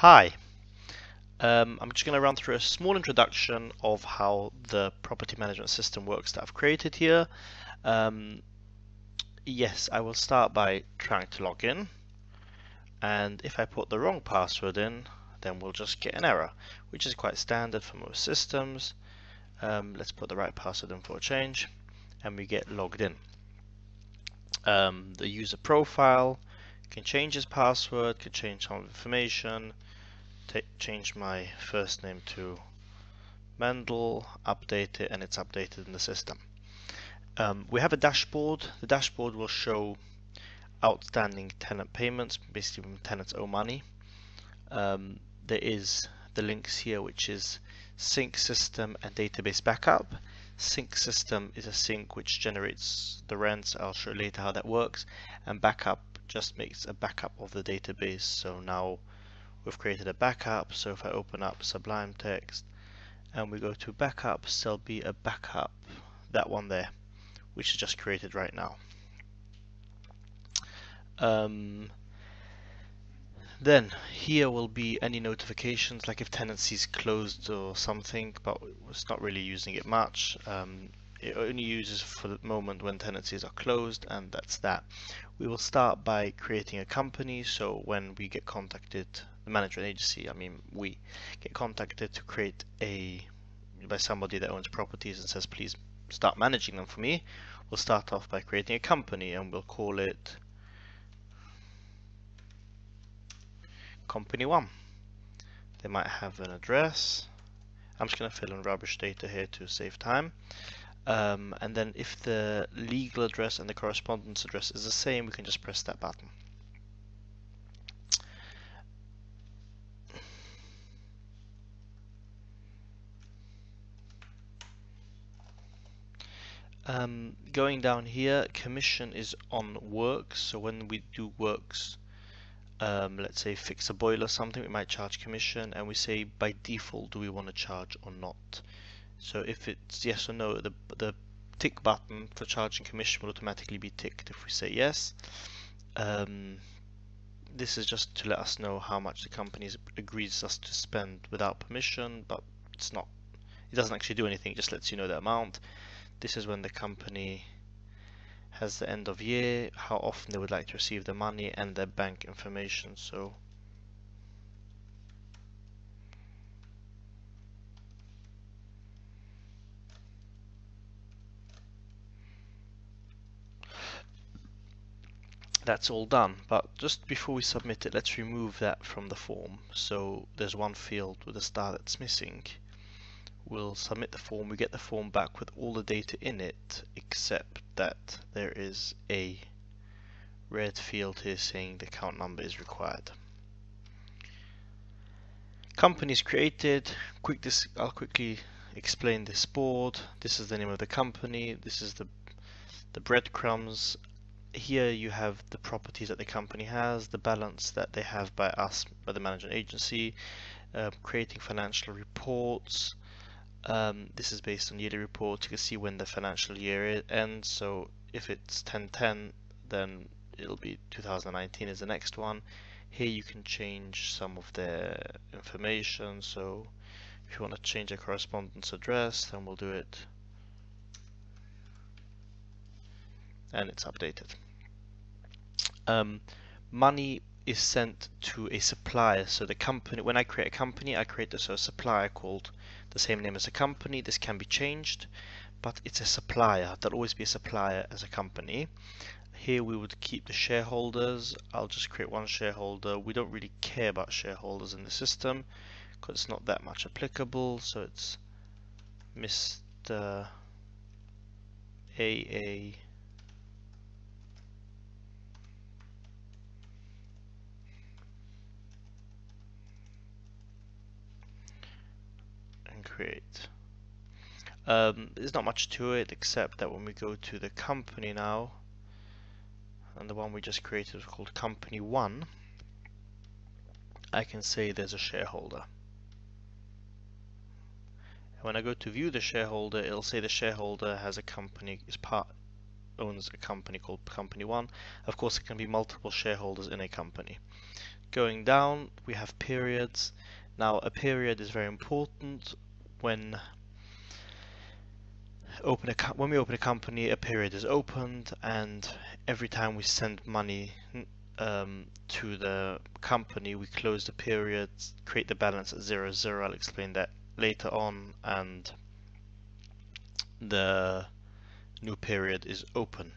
Hi, I'm just going to run through a small introduction of how the property management system works that I've created here. Yes, I will start by trying to log in, and if I put the wrong password in, then we'll just get an error, which is quite standard for most systems. Let's put the right password in for a change, and we get logged in. The user profile can change his password, can change some information, change my first name to Mendel, update it, and it's updated in the system. We have a dashboard. The dashboard will show outstanding tenant payments, basically when tenants owe money. There is the links here, which is sync system and database backup. Sync system is a sync which generates the rents. I'll show later how that works. And backup just makes a backup of the database. So now we've created a backup. So if I open up Sublime Text and we go to backups, there'll be a backup, that one there, which is just created right now. Then here will be any notifications, like if tenancy's closed or something, but it's not really using it much. It only uses for the moment when tenancies are closed, and that's that. We will start by creating a company, so when we get contacted, the management agency, we get contacted to create by somebody that owns properties and says please start managing them for me, we'll start off by creating a company and we'll call it Company 1. They might have an address. I'm just going to fill in rubbish data here to save time. And then if the legal address and the correspondence address is the same, we can just press that button. Going down here, commission is on works. So when we do works, let's say fix a boiler or something, we might charge commission, and we say by default do we want to charge or not. So if it's yes or no, the tick button for charging commission will automatically be ticked if we say yes. This is just to let us know how much the company agrees us to spend without permission, but it doesn't actually do anything, it just lets you know the amount. This is when the company has the end of year, how often they would like to receive the money, and their bank information. So that's all done, but just before we submit it, let's remove that from the form. So there's one field with a star that's missing. We'll submit the form, we get the form back with all the data in it, except that there is a red field here saying the account number is required. Company is created. I'll quickly explain this board. This is the name of the company. This is the breadcrumbs. Here you have the properties that the company has, the balance that they have by us, by the management agency, creating financial reports. This is based on yearly reports. You can see when the financial year ends. So if it's 10/10, then it'll be 2019 is the next one. Here you can change some of their information. So if you want to change a correspondence address, then we'll do it. And it's updated. Money is sent to a supplier. So the company, when I create a company, I create a supplier called the same name as a company. This can be changed, but it's a supplier. There'll always be a supplier as a company. Here we would keep the shareholders. I'll just create one shareholder. We don't really care about shareholders in the system because it's not that much applicable. So it's Mr. AA and create. There's not much to it except that when we go to the company now, and the one we just created is called Company 1, I can say there's a shareholder. And when I go to view the shareholder, it'll say the shareholder has a company, owns a company called Company 1. Of course, there can be multiple shareholders in a company. Going down, we have periods. Now, a period is very important when we open a company. A period is opened, and every time we send money to the company, we close the period, create the balance at 0, 0. I'll explain that later on, and the new period is open.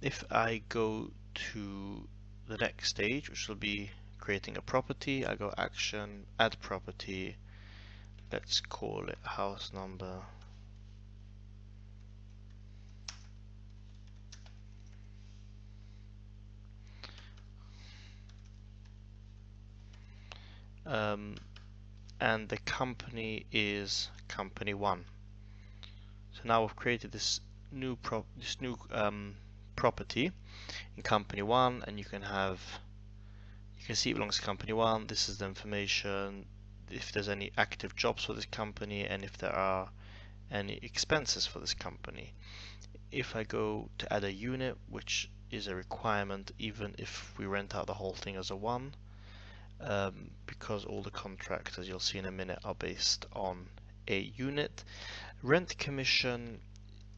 If I go to the next stage, which will be creating a property, I go action, add property. Let's call it house number. And the company is company 1. So now we've created this new property in company 1, and you can see it belongs to company 1. This is the information, if there's any active jobs for this company, and if there are any expenses for this company. If I go to add a unit, which is a requirement even if we rent out the whole thing as a 1, because all the contracts, as you'll see in a minute, are based on a unit. Rent commission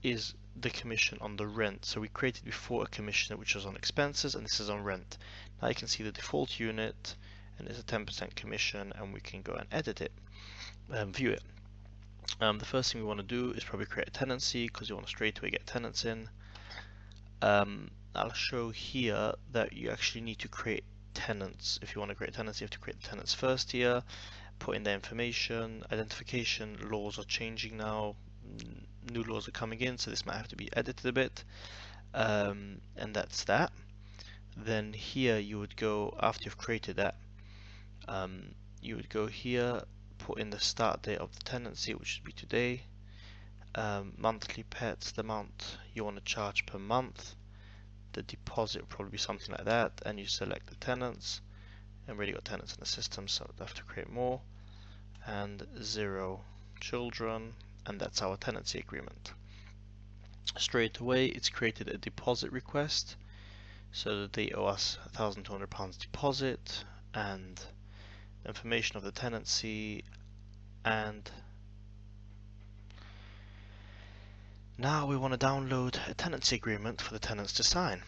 is the commission on the rent. So we created before a commission which was on expenses, and this is on rent. Now you can see the default unit, and it's a 10% commission, and we can go and edit it, view it. The first thing we want to do is probably create a tenancy, because you want to straight away get tenants in. I'll show here that you actually need to create tenants. If you want to create tenants, you have to create the tenants first here, put in their information. Identification laws are changing now, new laws are coming in, so this might have to be edited a bit, and that's that. Then here you would go, after you've created that, you would go here, put in the start date of the tenancy, which should be today, monthly pets, the amount you want to charge per month, the deposit will probably be something like that, and you select the tenants. I've already got tenants in the system, so I have to create more, and 0 children, and that's our tenancy agreement. Straight away it's created a deposit request, so that they owe us £1,200 deposit, and information of the tenancy, and now we want to download a tenancy agreement for the tenants to sign.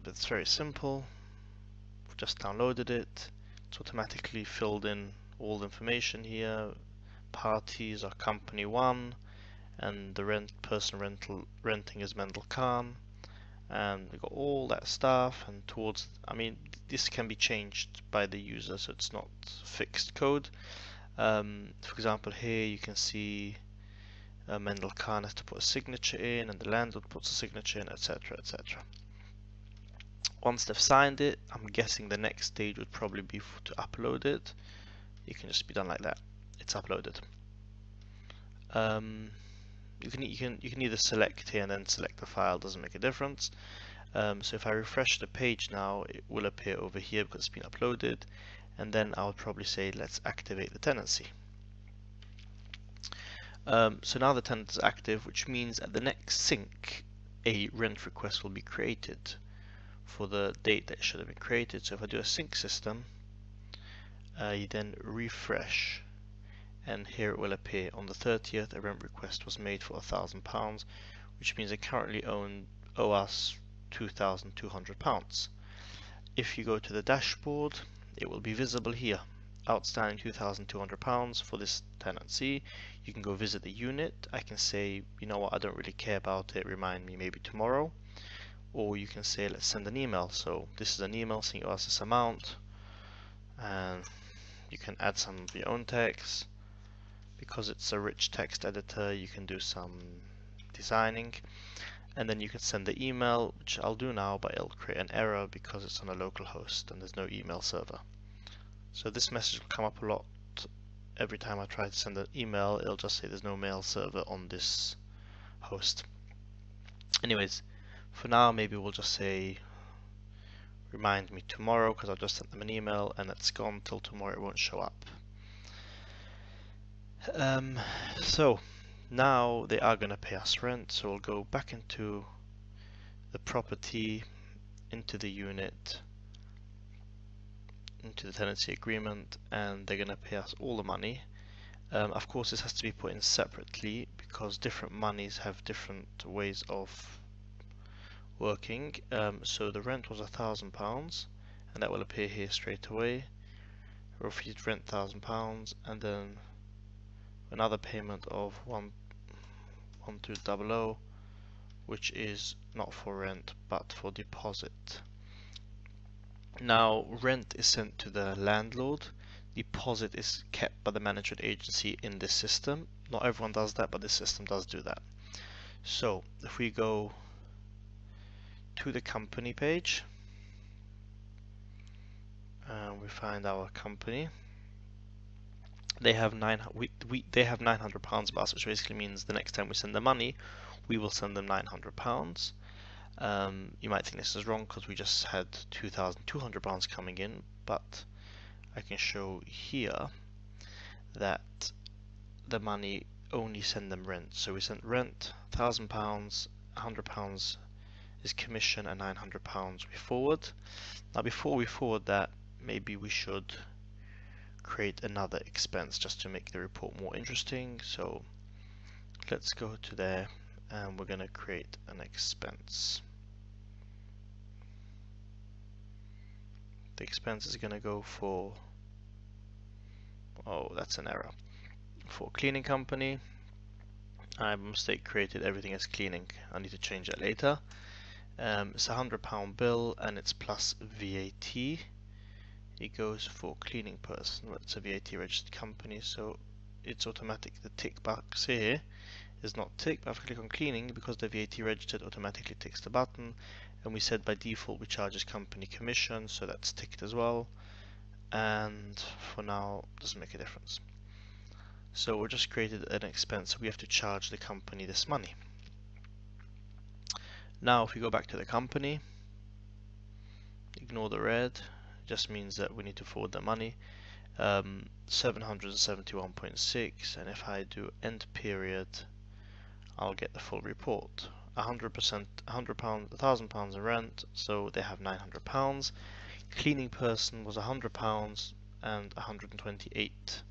It's very simple. We've just downloaded it. It's automatically filled in all the information here. Parties are company 1, and the person renting is Mendel Khan, and we've got all that stuff. And this can be changed by the user, so it's not fixed code. For example, here you can see Mendel Khan has to put a signature in, and the landlord puts a signature in, etc., etc. Once they've signed it, I'm guessing the next stage would probably be to upload it. You can just be done like that. It's uploaded. You can either select here and then select the file, doesn't make a difference. So if I refresh the page now, it will appear over here because it's been uploaded, and then I would probably say let's activate the tenancy. So now the tenant is active, which means at the next sync a rent request will be created for the date that it should have been created. So if I do a sync system, you then refresh, and here it will appear on the 30th a rent request was made for £1,000, which means they currently owe us £2,200. If you go to the dashboard, it will be visible here, outstanding £2,200 for this tenancy. You can go visit the unit. I can say, you know what, I don't really care about it, remind me maybe tomorrow. Or you can say, let's send an email. So this is an email saying you ask this amount, and you can add some of your own text. Because it's a rich text editor, you can do some designing, and then you can send the email, which I'll do now, but it'll create an error because it's on a local host and there's no email server. So this message will come up a lot. Every time I try to send an email, it'll just say there's no mail server on this host. Anyways, for now maybe we'll just say remind me tomorrow, because I've just sent them an email and it's gone till tomorrow, it won't show up. So now they are going to pay us rent, so we'll go back into the property, into the unit, into the tenancy agreement, and they're going to pay us all the money. Of course, this has to be put in separately because different monies have different ways of working. So the rent was £1,000, and that will appear here straight away. Refused rent £1,000, and then another payment of 1200, which is not for rent but for deposit. Now, rent is sent to the landlord. Deposit is kept by the management agency in this system. Not everyone does that, but this system does do that. So if we go to the company page, we find our company. They have they have £900 with us, which basically means the next time we send them money, we will send them £900. You might think this is wrong because we just had £2,200 coming in, but I can show here that the money only send them rent. So we sent rent, £1,000, £100 is commission, and £900 we forward. Now before we forward that, maybe we should create another expense just to make the report more interesting. So let's go to there, and we're going to create an expense. The expense is going to go for, oh, that's an error, for cleaning company. I have a mistake, created everything as cleaning. I need to change that later. It's a £100 bill, and it's plus VAT. It goes for cleaning person. It's a VAT registered company, so it's automatic. The tick box here is not ticked, but if I click on cleaning, because the VAT registered, automatically ticks the button. And we said by default we charge as company commission, so that's ticked as well. And for now, doesn't make a difference. So we just created an expense, so we have to charge the company this money. Now if we go back to the company, ignore the red, it just means that we need to forward the money. 771.6, and if I do end period, I'll get the full report. 100%, £1,000 in rent, so they have £900. Cleaning person was £100 and 128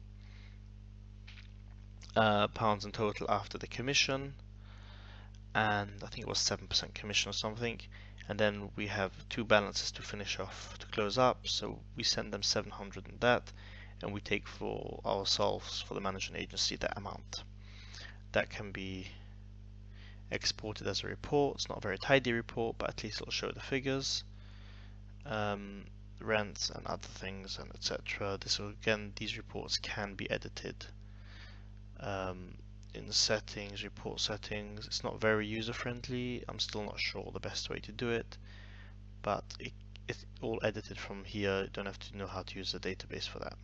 pounds in total after the commission, and I think it was 7% commission or something. And then we have two balances to finish off to close up, so we send them 700 in that, and we take for ourselves, for the management agency, that amount. That can be exported as a report. It's not a very tidy report, but at least it'll show the figures, rents and other things, and etc. This will, again, these reports can be edited in settings, report settings. It's not very user friendly. I'm still not sure the best way to do it, but it's all edited from here. You don't have to know how to use the database for that.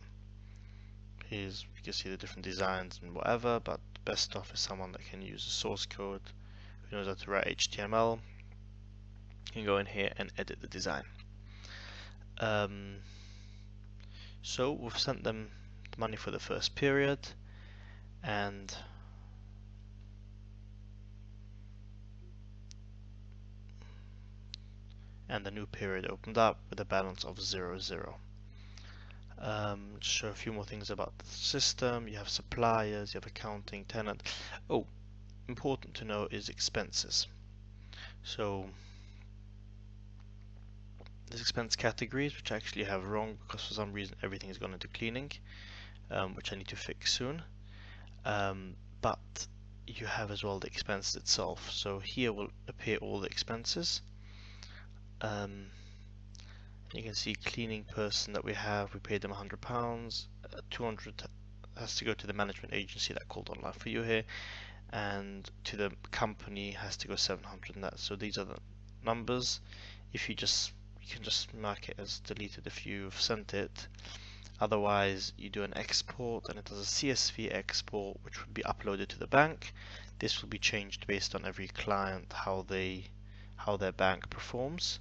Here's, you can see the different designs and whatever, but best off is someone that can use the source code, who knows how to write HTML. You can go in here and edit the design. So we've sent them the money for the first period, and the new period opened up with a balance of 0, 0. Just show a few more things about the system. You have suppliers, you have accounting, tenant. Oh, important to know is expenses. So there's expense categories, which I actually have wrong because for some reason everything has gone into cleaning, which I need to fix soon. But you have as well the expenses itself. So here will appear all the expenses. You can see cleaning person that we have, we paid them £100, 200 has to go to the management agency that called online for you here, and to the company has to go 700 and that. So these are the numbers. If you can just mark it as deleted if you've sent it. Otherwise, you do an export, and it does a CSV export, which would be uploaded to the bank. This will be changed based on every client, how their bank performs.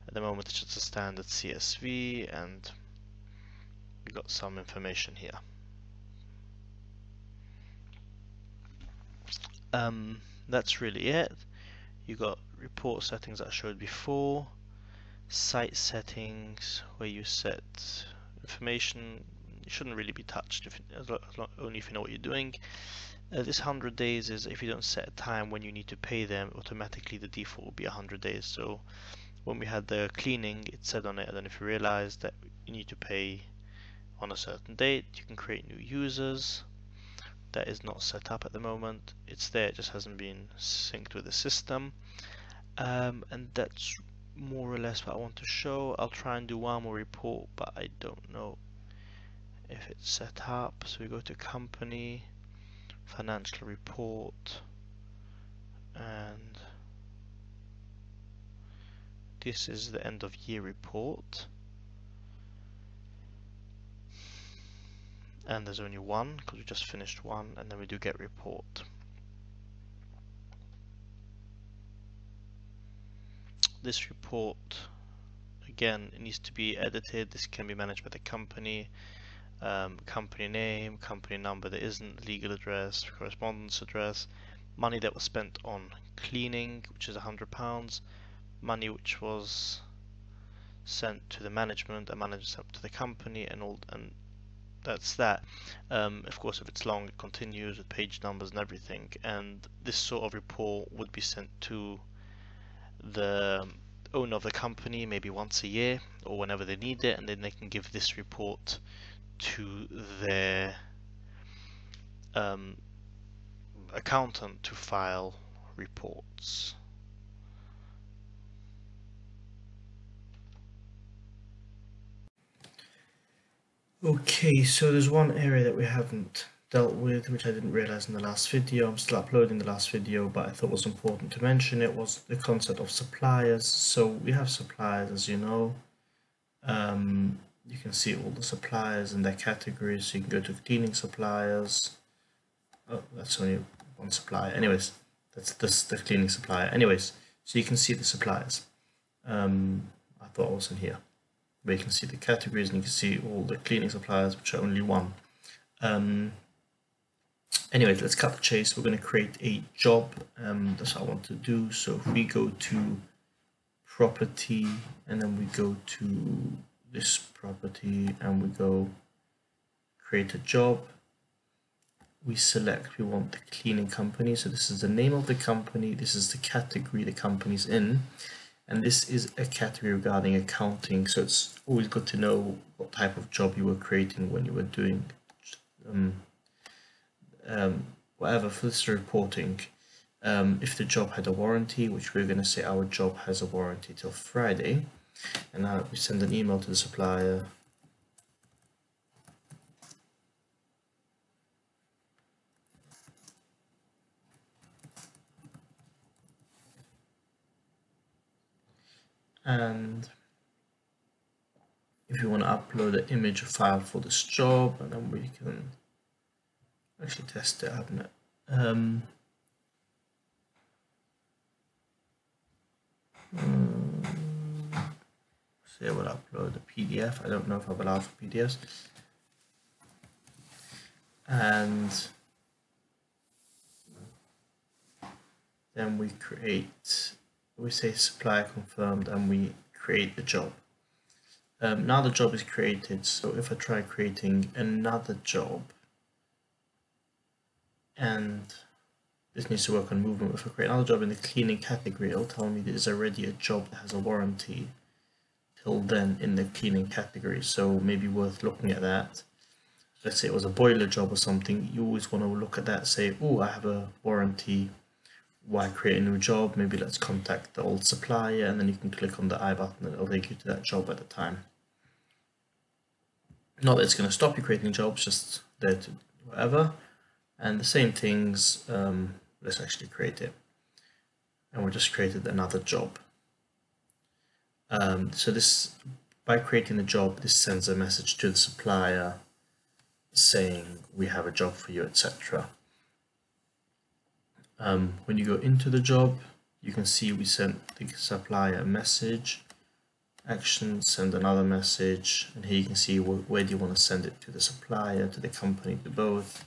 At the moment, it's just a standard CSV, and we got some information here. That's really it. You got report settings that I showed before, site settings where you set information. It shouldn't really be touched only if you know what you're doing. This 100 days is if you don't set a time when you need to pay them, automatically the default will be 100 days. So when we had the cleaning, it said on it, and then if you realize that you need to pay on a certain date, you can create new users. That is not set up at the moment. It's there, it just hasn't been synced with the system. And that's more or less what I want to show. I'll try and do one more report, but I don't know if it's set up. So we go to company, financial report, and this is the end of year report. And there's only one because we just finished one, and then we do get report. This report, again, it needs to be edited. This can be managed by the company. Company name, company number, there isn't, legal address, correspondence address, money that was spent on cleaning, which is £100, money which was sent to the management, a manager sent to the company, and that's that. Of course, if it's long, it continues with page numbers and everything, and this sort of report would be sent to the owner of the company maybe once a year or whenever they need it, and then they can give this report to their accountant to file reports. Okay, so there's one area that we haven't dealt with, which I didn't realize in the last video. I'm still uploading the last video, but I thought it was important to mention. It was the concept of suppliers. So we have suppliers, as you know. You can see all the suppliers and their categories. So you can go to cleaning suppliers. Oh, that's only one supplier. Anyways, that's the cleaning supplier. Anyways, so you can see the suppliers. I thought I was in here, where you can see the categories and you can see all the cleaning suppliers, which are only one. Anyways, let's cut the chase. We're going to create a job. That's what I want to do. So if we go to property, and then we go to this property, and we go create a job, we select, we want the cleaning company. So this is the name of the company, this is the category the company's in, and this is a category regarding accounting. So it's always good to know what type of job you were creating when you were doing whatever for this reporting. If the job had a warranty, which we're going to say our job has a warranty till Friday, and now we send an email to the supplier. And if you want to upload an image file for this job, and then we can actually test it, haven't it? Say I will upload a PDF. I don't know if I've allowed for PDFs. And then we say supplier confirmed, and we create the job. Now the job is created, so if I try creating another job, and this needs to work on movement, if I create another job in the cleaning category, it'll tell me there's already a job that has a warranty till then in the cleaning category, so maybe worth looking at that. Let's say it was a boiler job or something, you always want to look at that, say, oh, I have a warranty, why create a new job? Maybe let's contact the old supplier, and then you can click on the I button and it'll take you to that job at the time. Not that it's going to stop you creating jobs, just there to whatever. And the same things, let's actually create it. And we just created another job. So this, by creating the job, this sends a message to the supplier saying we have a job for you, etc. When you go into the job, you can see we sent the supplier a message, action, send another message, and here you can see where do you want to send it, to the supplier, to the company, to both.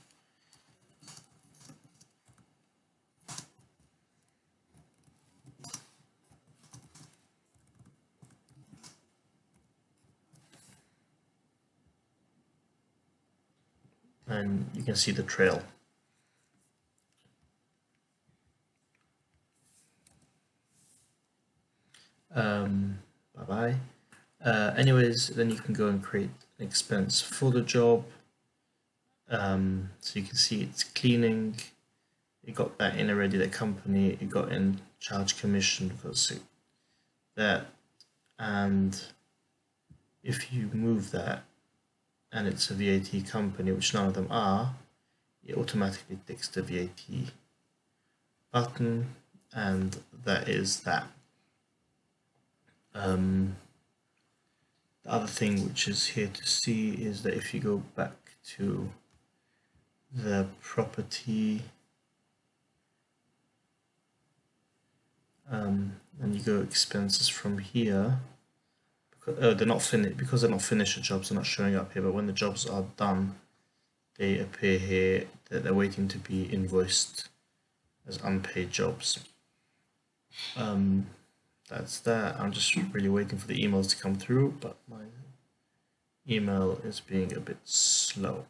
and you can see the trail. Bye-bye. Anyways, then you can go and create an expense for the job. So you can see it's cleaning. You got that in already, the company. You got in charge commission for that, and if you move that and it's a VAT company, which none of them are, it automatically ticks the VAT button, and that is that. The other thing which is here to see is that if you go back to the property and you go expenses from here, because they're not finished, because they're not finished, the jobs are not showing up here, but when the jobs are done, they appear here, that they're waiting to be invoiced as unpaid jobs. That's that. I'm just really waiting for the emails to come through, but my email is being a bit slow.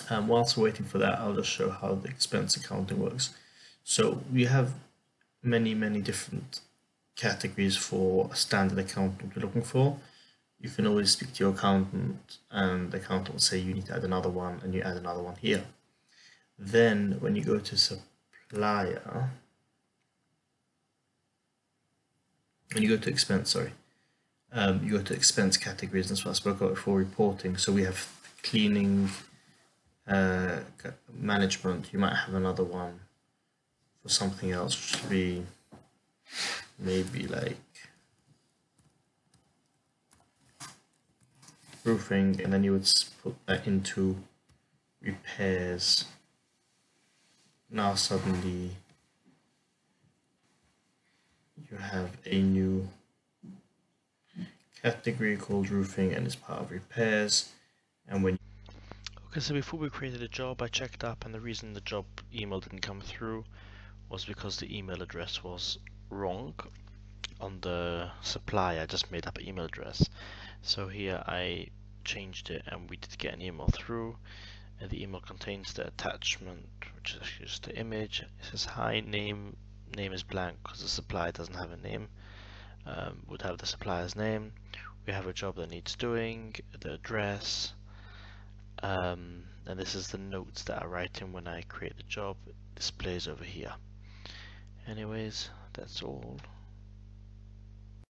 Whilst we're waiting for that, I'll just show how the expense accounting works. So we have many different categories for a standard accountant we're looking for. You can always speak to your accountant, and the accountant will say you need to add another one, and you add another one here. Then when you go to supplier, when you go to expense, sorry, you go to expense categories. That's what I spoke about before, reporting. So we have cleaning, management. You might have another one for something else, which would be maybe like roofing, and then you would put that into repairs. Now suddenly you have a new category called roofing, and it's part of repairs. And when Okay, so before we created a job, I checked up, and the reason the job email didn't come through was because the email address was wrong on the supply. I just made up an email address. So here I changed it, and we did get an email through, and the email contains the attachment, which is actually just the image. It says hi, name is blank because the supplier doesn't have a name. Would have the supplier's name. We have a job that needs doing, the address, and this is the notes that I write in when I create the job. It displays over here. Anyways, that's all.